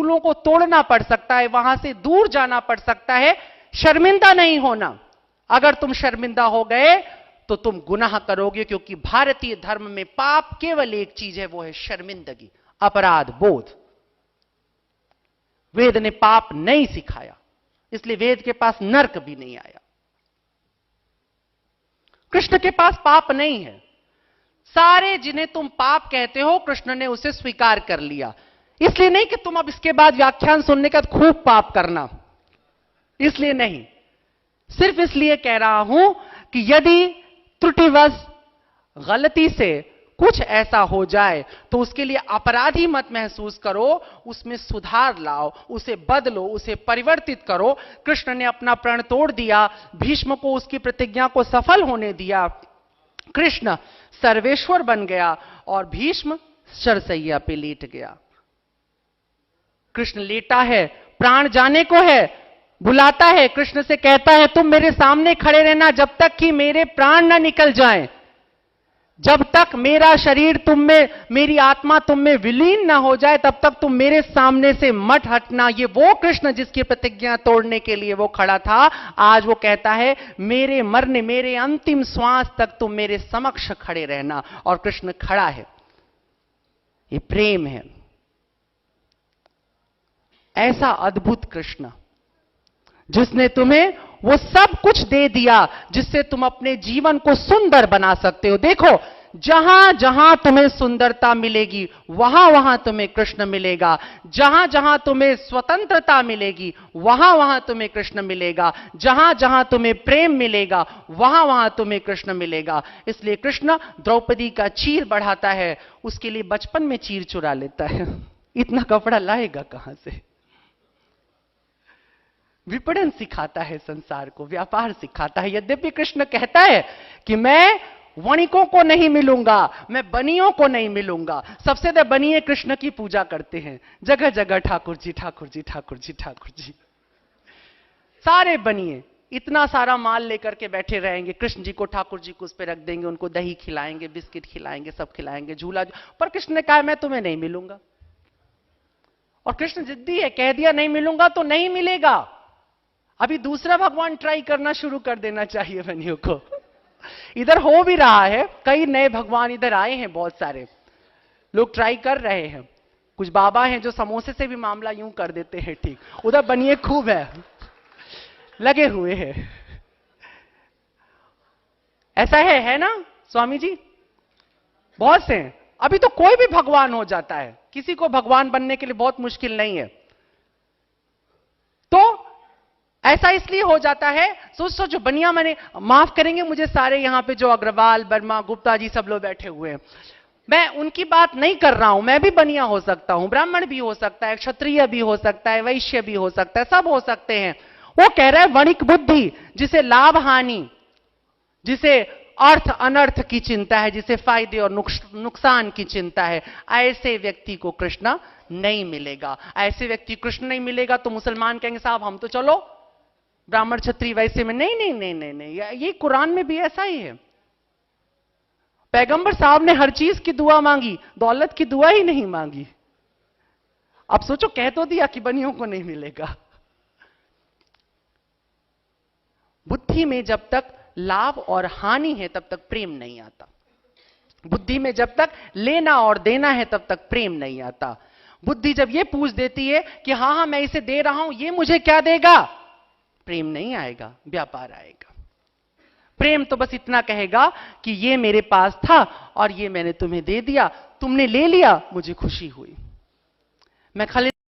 असूलों को तोड़ना पड़ सकता है, वहां से दूर जाना पड़ सकता है, शर्मिंदा नहीं होना। अगर तुम शर्मिंदा हो गए तो तुम गुनाह करोगे, क्योंकि भारतीय धर्म में पाप केवल एक चीज है, वो है शर्मिंदगी, अपराध बोध। वेद ने पाप नहीं सिखाया, इसलिए वेद के पास नर्क भी नहीं आया। कृष्ण के पास पाप नहीं है। सारे जिन्हें तुम पाप कहते हो, कृष्ण ने उसे स्वीकार कर लिया। इसलिए नहीं कि तुम अब इसके बाद व्याख्यान सुनने का खूब पाप करना, इसलिए नहीं, सिर्फ इसलिए कह रहा हूं कि यदि त्रुटिवश गलती से कुछ ऐसा हो जाए तो उसके लिए अपराधी मत महसूस करो, उसमें सुधार लाओ, उसे बदलो, उसे परिवर्तित करो। कृष्ण ने अपना प्रण तोड़ दिया, भीष्म को उसकी प्रतिज्ञा को सफल होने दिया, कृष्ण सर्वेश्वर बन गया और भीष्म शरशैया पे लेट गया। कृष्ण लेटा है, प्राण जाने को है, बुलाता है, कृष्ण से कहता है तुम मेरे सामने खड़े रहना जब तक कि मेरे प्राण ना निकल जाएं, जब तक मेरा शरीर तुम में, मेरी आत्मा तुम में विलीन ना हो जाए, तब तक तुम मेरे सामने से मत हटना। ये वो कृष्ण जिसकी प्रतिज्ञा तोड़ने के लिए वो खड़ा था, आज वो कहता है मेरे मरने, मेरे अंतिम श्वास तक तुम मेरे समक्ष खड़े रहना। और कृष्ण खड़ा है, ये प्रेम है। ऐसा अद्भुत कृष्ण जिसने तुम्हें वो सब कुछ दे दिया जिससे तुम अपने जीवन को सुंदर बना सकते हो। देखो, जहां जहां तुम्हें सुंदरता मिलेगी वहां वहां तुम्हें कृष्ण मिलेगा, जहां जहां तुम्हें स्वतंत्रता मिलेगी वहां वहां तुम्हें कृष्ण मिलेगा, जहां जहां तुम्हें प्रेम मिलेगा वहां वहां तुम्हें कृष्ण मिलेगा। इसलिए कृष्ण द्रौपदी का चीर बढ़ाता है, उसके लिए बचपन में चीर चुरा लेता है। इतना कपड़ा लाएगा कहां से? विपणन सिखाता है, संसार को व्यापार सिखाता है। यद्यपि कृष्ण कहता है कि मैं वणिकों को नहीं मिलूंगा, मैं बनियों को नहीं मिलूंगा। सबसे ज्यादा बनिए कृष्ण की पूजा करते हैं, जगह जगह ठाकुर जी ठाकुर जी ठाकुर जी ठाकुर जी। सारे बनिए इतना सारा माल लेकर के बैठे रहेंगे, कृष्ण जी को, ठाकुर जी को उस पर रख देंगे, उनको दही खिलाएंगे, बिस्किट खिलाएंगे, सब खिलाएंगे, झूला। पर कृष्ण ने कहा मैं तुम्हें नहीं मिलूंगा। और कृष्ण जिद्दी है, कह दिया नहीं मिलूंगा तो नहीं मिलेगा। अभी दूसरा भगवान ट्राई करना शुरू कर देना चाहिए बनियों को। इधर हो भी रहा है, कई नए भगवान इधर आए हैं, बहुत सारे लोग ट्राई कर रहे हैं। कुछ बाबा हैं जो समोसे से भी मामला यूं कर देते हैं ठीक, उधर बनिए खूब है, लगे हुए हैं। ऐसा है ना स्वामी जी? बहुत से हैं। अभी तो कोई भी भगवान हो जाता है, किसी को भगवान बनने के लिए बहुत मुश्किल नहीं है। तो ऐसा इसलिए हो जाता है, सोचो बनिया, मैंने माफ करेंगे मुझे सारे यहां पे जो अग्रवाल, वर्मा, गुप्ता जी सब लोग बैठे हुए हैं, मैं उनकी बात नहीं कर रहा हूं। मैं भी बनिया हो सकता हूं, ब्राह्मण भी हो सकता है, क्षत्रिय भी हो सकता है, वैश्य भी हो सकता है, सब हो सकते हैं। वो कह रहा है वणिक बुद्धि, जिसे लाभ हानि, जिसे अर्थ अनर्थ की चिंता है, जिसे फायदे और नुकसान की चिंता है, ऐसे व्यक्ति को कृष्ण नहीं मिलेगा। ऐसे व्यक्ति कृष्ण नहीं मिलेगा तो मुसलमान कहेंगे साहब हम तो चलो ब्राह्मण क्षत्रिय वैसे में। नहीं नहीं नहीं नहीं नहीं, ये कुरान में भी ऐसा ही है। पैगंबर साहब ने हर चीज की दुआ मांगी, दौलत की दुआ ही नहीं मांगी। अब सोचो, कह तो दिया कि बनियों को नहीं मिलेगा। बुद्धि में जब तक लाभ और हानि है तब तक प्रेम नहीं आता। बुद्धि में जब तक लेना और देना है तब तक प्रेम नहीं आता। बुद्धि जब ये पूछ देती है कि हाँ हाँ मैं इसे दे रहा हूं, ये मुझे क्या देगा, प्रेम नहीं आएगा, व्यापार आएगा। प्रेम तो बस इतना कहेगा कि ये मेरे पास था और ये मैंने तुम्हें दे दिया, तुमने ले लिया, मुझे खुशी हुई। मैं खाली